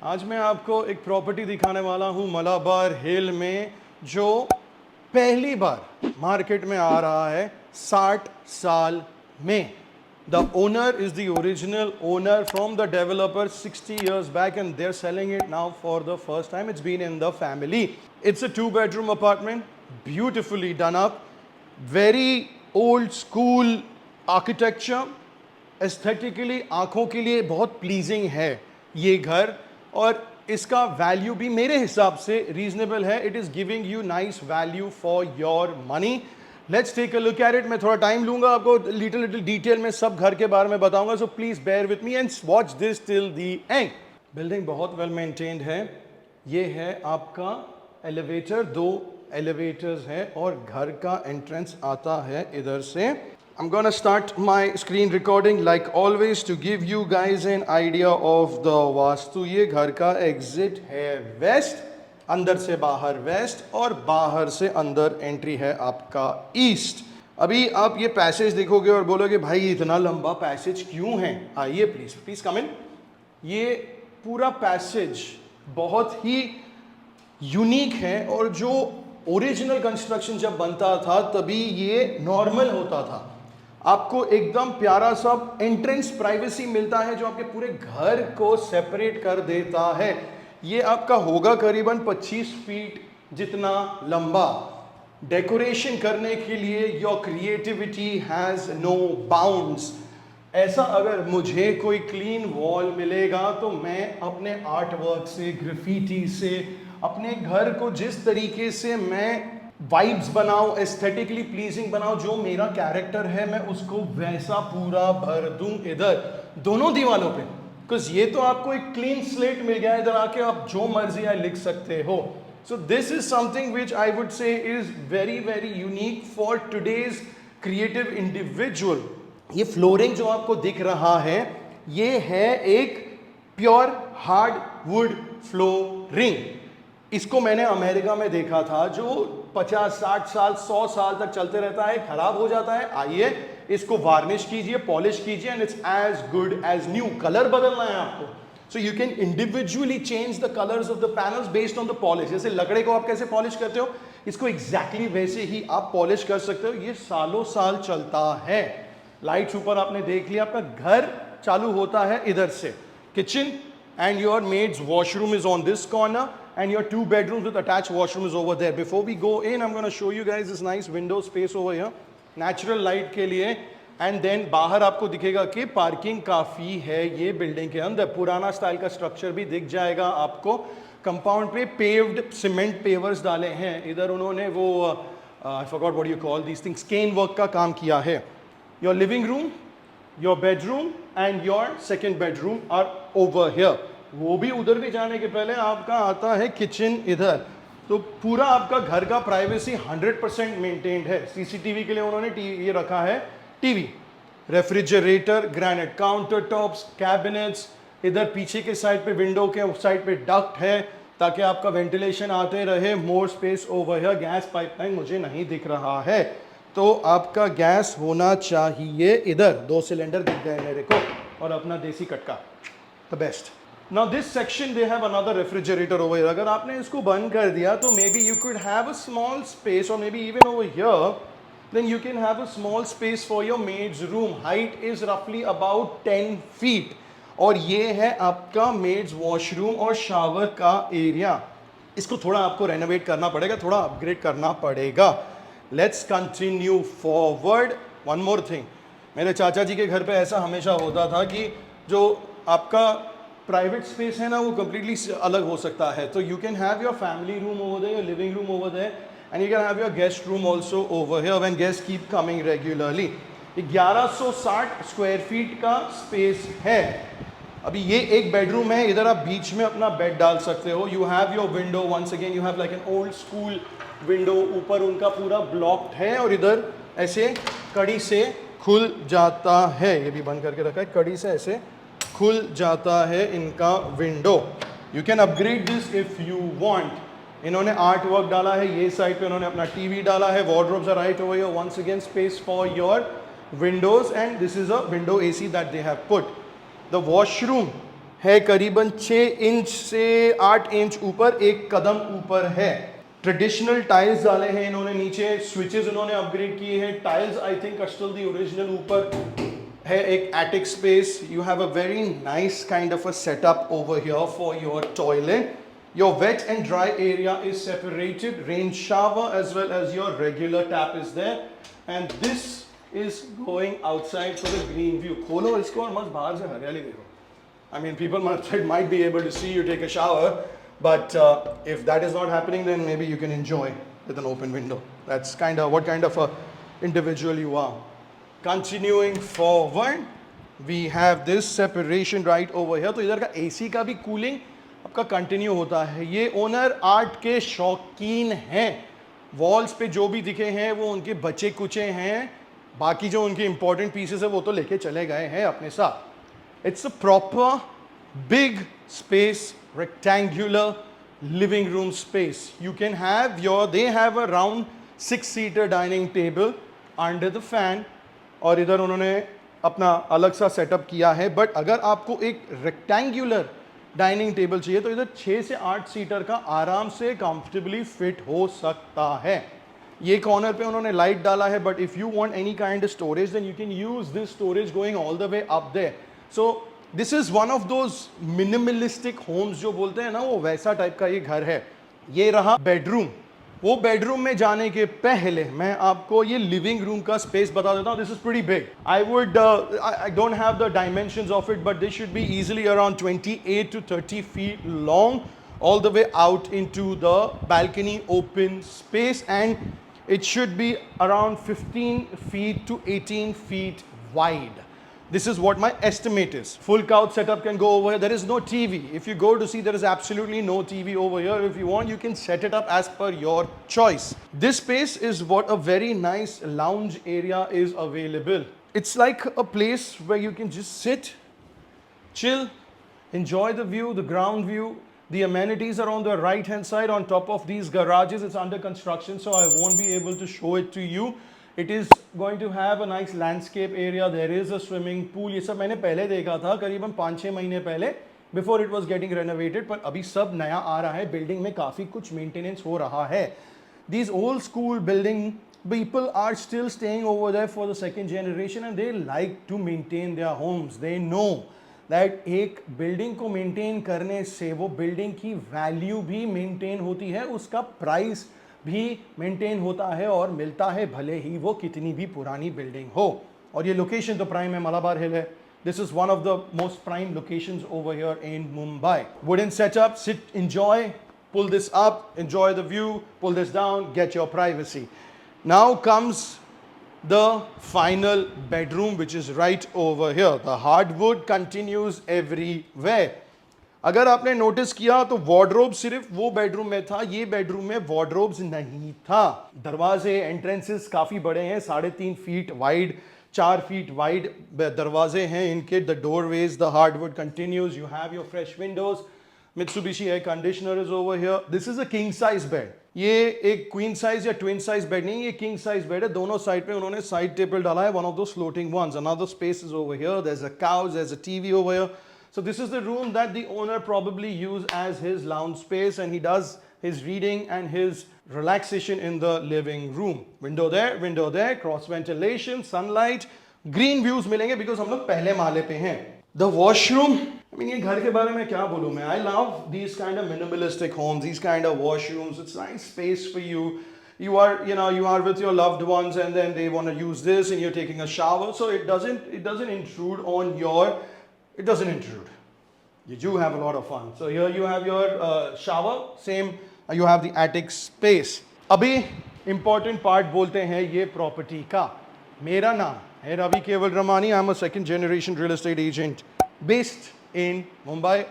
आज मैं आपको एक प्रॉपर्टी दिखाने वाला हूं मलाबार हिल में, जो पहली बार मार्केट में आ रहा है 60 साल में। The owner is the original owner from the developer 60 years back, and they're selling it now for the first time. It's been in the family. It's a 2-bedroom apartment, beautifully done up, very old school architecture. Aesthetically आंखों के लिए बहुत pleasing है ये घर, और इसका value भी मेरे हिसाब से रीजनेबल है. It is giving you nice value for your money. Let's take a look at it. मैं थोड़ा टाइम लूंगा, आपको लिटिल डिटेल में सब घर के बारे में बताऊंगा, so please bear with me and watch this till the end. Building बहुत वेल मेंटेन्ड है. ये है आपका एलिवेटर, 2 एलिवेटर्स हैं और घर का एंट्रेंस आता है इधर से. I'm gonna start my screen recording like always to give you guys an idea of the vastu. ये घर का एग्जिट है वेस्ट, अंदर से बाहर वेस्ट और बाहर से अंदर एंट्री है आपका ईस्ट. अभी आप ये पैसेज देखोगे और बोलोगे भाई इतना लंबा पैसेज क्यों है. आइए प्लीज प्लीज कम इन. ये पूरा पैसेज बहुत ही यूनिक है, और जो ओरिजिनल कंस्ट्रक्शन जब बनता था तभी ये नॉर्मल होता था. आपको एकदम प्यारा सा एंट्रेंस प्राइवेसी मिलता है जो आपके पूरे घर को सेपरेट कर देता है. ये आपका होगा करीबन 25 फीट जितना लंबा. डेकोरेशन करने के लिए your creativity has no bounds. ऐसा अगर मुझे कोई क्लीन वॉल मिलेगा तो मैं अपने आर्ट वर्क से, ग्राफिटी से, अपने घर को जिस तरीके से मैं वाइब्स बनाऊं, एस्थेटिकली प्लीजिंग बनाऊं, जो मेरा कैरेक्टर है मैं उसको वैसा पूरा भर दूं इधर दोनों दीवालों पे. बिकॉज ये तो आपको एक क्लीन स्लेट मिल गया है, इधर आके आप जो मर्जी है लिख सकते हो. सो this is something which I would say is very very unique for today's creative individual. ये फ्लोरिंग जो आपको दिख रहा है ये है एक प्योर हार्ड वुड फ्लोरिंग. इसको मैंने अमेरिका में देखा था, जो 50, 60 साल, 100 साल तक चलते रहता है, खराब हो जाता है. आइए इसको वार्निश कीजिए, पॉलिश कीजिए, and it's as good as new. Colour बदलना है आपको, so you can individually change the colours of the panels based on the polish. जैसे लकड़े को आप कैसे पॉलिश करते हो, इसको एग्जैक्टली वैसे ही आप पॉलिश कर सकते हो. ये सालों साल चलता है. लाइट्स ऊपर आपने देख लिया. आपका घर चालू होता है इधर से. Kitchen and your maid's washroom is on this corner, and your 2 bedrooms with attached washroom is over there. Before we go in, I'm going to show you guys this nice window space over here, natural light के लिए. and then बाहर आपको दिखेगा कि parking काफ़ी है ये building के अंदर. पुराना स्टाइल का स्ट्रक्चर भी दिख जाएगा आपको. कंपाउंड पे पेव्ड सीमेंट पेवर्स डाले हैं. इधर उन्होंने वो I forgot what you call these things, cane work का काम किया है. Your living room, your bedroom and your second bedroom are over here. वो भी उधर भी जाने के पहले आपका आता है किचन इधर. तो पूरा आपका घर का प्राइवेसी 100% मेंटेन्ड है. सीसीटीवी के लिए उन्होंने ये रखा है TV, refrigerator, granite counter tops, cabinets. इधर पीछे के साइड पे, विंडो के उस साइड पे डक्ट है ताकि आपका वेंटिलेशन आते रहे. More space over here. Gas pipeline मुझे नहीं दिख रहा है, तो आपका गैस होना चाहिए इधर. 2 सिलेंडर दिख गए मेरे को, और अपना देसी कटका, the best. Now this section they have another refrigerator over here. अगर आपने इसको बंद कर दिया तो maybe you could have a small space, or maybe even over here, then you can have a small space for your maid's room. Height is roughly about 10 feet. और ये है आपका maid's washroom और shower का area. इसको थोड़ा आपको renovate करना पड़ेगा, थोड़ा अपग्रेड करना पड़ेगा. Let's continue forward. One more thing. मेरे चाचा जी के घर पे ऐसा हमेशा होता था कि जो आपका प्राइवेट स्पेस है ना वो कम्प्लीटली अलग हो सकता है. तो you can have your family room over there, your living room over there, and you can have your guest room also over here when guest keep coming regularly. 1160 square feet का space है. अभी ये एक bedroom है. इधर आप बीच में अपना बेड डाल सकते हो. You have your window. Once again you have like an old school window. ऊपर उनका पूरा ब्लॉक्ड है, और इधर ऐसे कड़ी से खुल जाता है. ये भी बंद करके रखा है. कड़ी से ऐसे खुल जाता है इनका window. You can upgrade this if you want. इन्होंने आर्ट वर्क डाला है. ये साइड पे उन्होंने अपना टीवी डाला है. Wardrobes are right over here. Once again space for your windows, and this is a window AC that they have put. The washroom है करीबन 6 इंच से 8 इंच ऊपर, एक कदम ऊपर है। ट्रेडिशनल टाइल्स डाले हैं इन्होंने नीचे, स्विचेस इन्होंने अपग्रेड किए हैं, tiles I think are still the original. ऊपर है एक attic space. You have a very nice kind of a setup over here for your toilet. Your wet and dry area is separated, rain shower as well as your regular tap is there, and this is going outside for the green view. खोलो इसको और मस्त बाहर से हरियाली देखो। I mean, people might be able to see you take a shower, but if that is not happening, then maybe you can enjoy with an open window. That's what kind of a individual you are. Continuing forward, we have this separation right over here. तो इधर का AC का भी cooling आपका continue होता है। ये owner art के शौकीन हैं। वॉल्स पे जो भी दिखे हैं वो उनके बचे कुचे हैं, बाकी जो उनके इंपॉर्टेंट पीसेस है वो तो लेके चले गए हैं अपने साथ। It's a proper big space, rectangular living room space. You can have they have a round six seater dining table under the fan, और इधर उन्होंने अपना अलग सा सेटअप किया है। बट अगर आपको एक रेक्टेंगुलर डाइनिंग टेबल चाहिए तो इधर 6 से 8 सीटर का आराम से कंफर्टेबली फिट हो सकता है। ये कॉर्नर पे उन्होंने लाइट डाला है, but if you want any kind of storage then you can use this storage going all the way up there. So this is one of those minimalistic homes जो बोलते हैं ना, वो वैसा टाइप का ये घर है। ये रहा बेडरूम। वो बेडरूम में जाने के पहले मैं आपको ये लिविंग रूम का स्पेस बता देता हूँ। This is pretty big. I don't have the dimensions of it, but this should be easily around 28 to 30 feet long, all the way out into the balcony open space, and it should be around 15 feet to 18 feet wide. This is what my estimate is. Full couch setup can go over here. There is no TV. If you go to see, there is absolutely no TV over here. If you want, you can set it up as per your choice. This space is what a very nice lounge area is available. It's like a place where you can just sit, chill, enjoy the view, the ground view. The amenities are on the right hand side on top of these garages. It's under construction, so I won't be able to show it to you. It is going to have a nice landscape area. There is a swimming pool. ये सब मैंने पहले देखा था करीबन 5-6 महीने पहले, before it was getting renovated, पर अभी सब नया आ रहा है। बिल्डिंग में काफ़ी कुछ मेंटेनेंस हो रहा है। These old school building people are still staying over there for the second generation, and they like to maintain their homes. They know that एक बिल्डिंग को मेंटेन करने से वो बिल्डिंग की वैल्यू भी मेंटेन होती है, उसका प्राइस भी मेंटेन होता है और मिलता है, भले ही वो कितनी भी पुरानी बिल्डिंग हो। और ये लोकेशन तो प्राइम है, मलाबार हिल है। This is one of the most prime locations over here in Mumbai. Wooden setup, sit, enjoy, pull this up, enjoy the view, pull this down, get your privacy. Now comes the final bedroom, which is right over here. The hardwood continues everywhere. अगर आपने notice किया तो wardrobe सिर्फ वो bedroom में था, ये bedroom में वार्डरोब्स नहीं था। दरवाजे, एंट्रेंसेस काफ़ी बड़े हैं, 3.5 फीट वाइड, 4 फीट वाइड दरवाजे हैं इनके। The doorways, the hardwood continues, you have your fresh Windows, Mitsubishi air conditioner is over here. This is a king size bed. ये एक क्वीन साइज या ट्विन साइज बेड नहीं, ये king size bed है। दोनों साइड पे उन्होंने side table डाला है, one of those floating ones. Another space is over here. There's a couch, there's a TV over here. So this is the room that the owner probably used as his lounge space, and he does his reading and his relaxation in the living room. Window there, cross ventilation, sunlight, green views मिलेंगे because हम लोग पहले माले पे हैं। The washroom, I mean, ये घर के बारे में क्या बोलूँ मैं? I love these kind of minimalistic homes, these kind of washrooms. It's nice space for you. You are with your loved ones, and then they want to use this, and you're taking a shower, so it doesn't intrude on your. It doesn't intrude. You do have a lot of fun. So here you have your shower. Same, you have the attic space. अभी important part बोलते हैं ये property का। मेरा नाम है रवि केवल Ramani. I'm a second generation real estate agent based in Mumbai,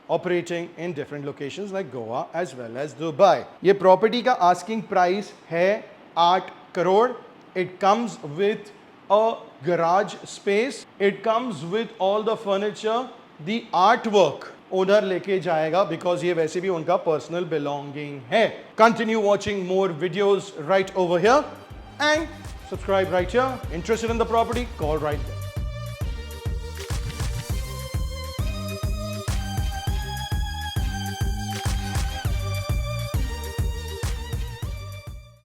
operating in different locations like Goa as well as Dubai. ये property का asking price है 8 crore. It comes with a garage space. It comes with all the furniture. The artwork owner लेके जाएगा because ये वैसे भी उनका personal belonging है. Continue watching more videos right over here and subscribe right here. Interested in the property? Call right there.